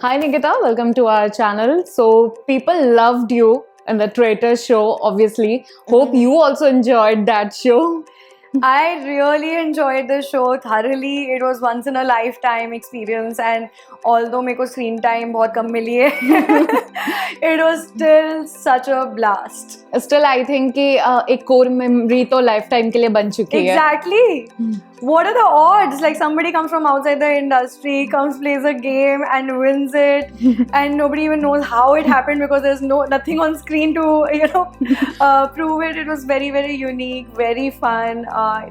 Hi Nikita, welcome to our channel. So people loved you in the Traitor show, obviously. Hope you also enjoyed that show. I really enjoyed the show thoroughly. It was once in a lifetime experience, and although मेरे को screen time बहुत कम मिली है, it was still such a blast. Still, I think कि एक core memory तो lifetime के लिए बन चुकी है. Exactly. What are the odds? Like somebody comes from outside the industry, comes plays a game and wins it, and nobody even knows how it happened because there's nothing on screen to prove it. It was very very unique, very fun.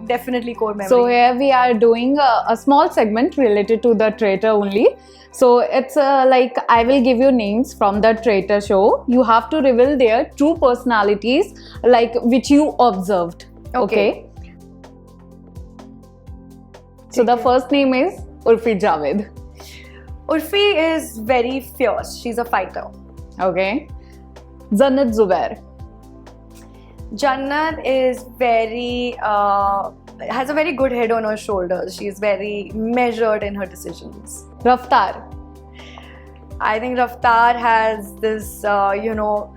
Definitely core memory. So here we are doing a small segment related to the Traitor only. So it's like I will give you names from the Traitor show. You have to reveal their true personalities, like which you observed. Okay. So the first name is Urfi Javed. Urfi is very fierce. She's a fighter. Okay. Jannat Zubair. Jannat is very has a very good head on her shoulders. She's very measured in her decisions. Raftar. I think Raftar has this,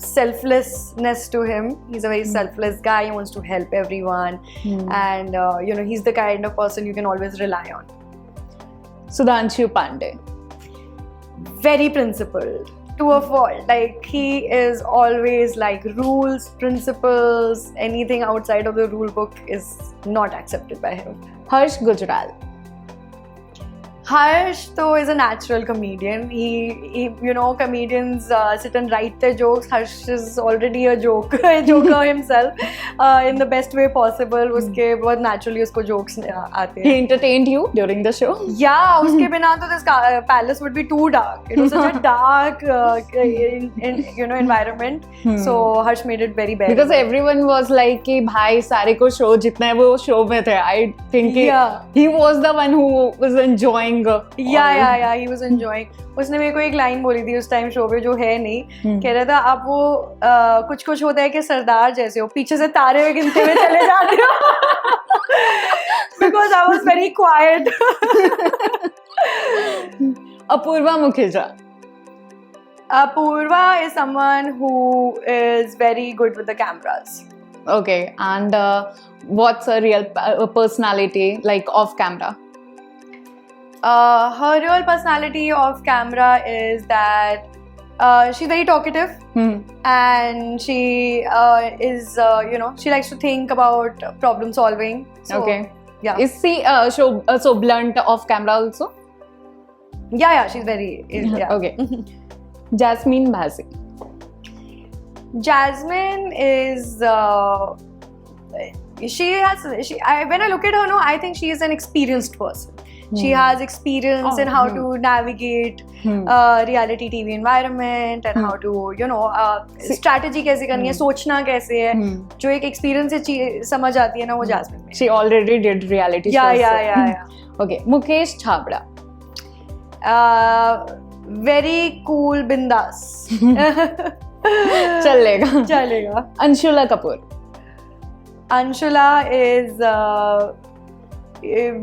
selflessness to him. He's a very selfless guy. He wants to help everyone, and he's the kind of person you can always rely on. Sudhanshu Pandey. Very principled to a fault. Like he is always like rules, principles. Anything outside of the rule book is not accepted by him. Harsh Gujral. Harsh though is a natural comedian. He comedians sit and write their jokes. Harsh is already a joker himself in the best way possible. उसके बहुत naturally उसको jokes आते हैं. He entertained you during the show? Yeah, उसके बिना तो this palace would be too dark. It was such a dark environment. So Harsh made it very bad. Because everyone was like कि भाई सारे को show जितना है वो show में थे. I think he was the one who was enjoying. Yeah, he was enjoying. उसने मेरे को एक लाइन बोली थी उस टाइम शो पे जो है नहीं, कह रहा था आप वो कुछ होता है कि सरदार जैसे हो, पीछे से तारे हुए गिनते हुए चले जाते हो. Because I was very quiet. Apurva Mukhija. Apurva is someone who is very good with the cameras. Okay, and what's a real personality like off camera? Her real personality off camera is that she's very talkative, and she is she likes to think about problem solving. So, okay. Yeah. Is she so blunt off camera also? Yeah, she's very yeah. Okay. Jasmine Bhasi. Jasmine is when I look at her, I think she is an experienced person. She has experience in how to navigate reality TV environment and how to strategy कैसे करनी है, सोचना कैसे है, जो एक experience से समझ आती है ना वो Jasmine में. She already did reality shows. Yeah. Okay, Mukesh Chhabra. Very cool, bindas. चलेगा. Anshula Kapoor. Anshula is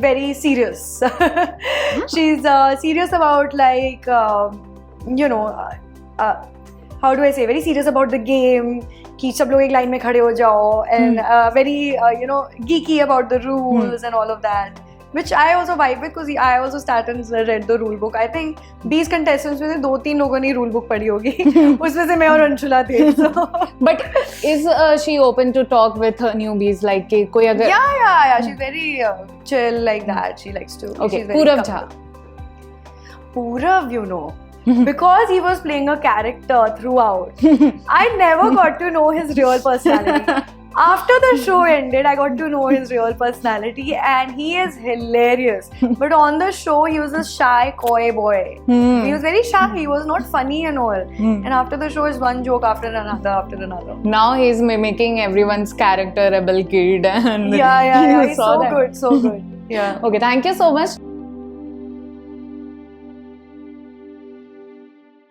very serious. She's serious about like how do I say, very serious about the game कि सब लोग एक line में खड़े हो जाओ, and very geeky about the rules and all of that, which I also vibe with because I also sat and read the rule book. I think 20 contestants में से 2-3 लोगों ने rule book पढ़ी होगी. उसमें से मैं और अंशुला थे. But is she open to talk with her newbies, like कि कोई अगर? Yeah. She's very chill like that. She likes to. Okay. Purav Jha. Purav, because he was playing a character throughout, I never got to know his real personality. After the show ended, I got to know his real personality, and he is hilarious. But on the show, he was a shy, coy boy. He was very shy. He was not funny and all. And after the show, is one joke after another. Now he's mimicking everyone's character, rebel kid, and yeah. He's so good. Yeah. Okay, thank you so much.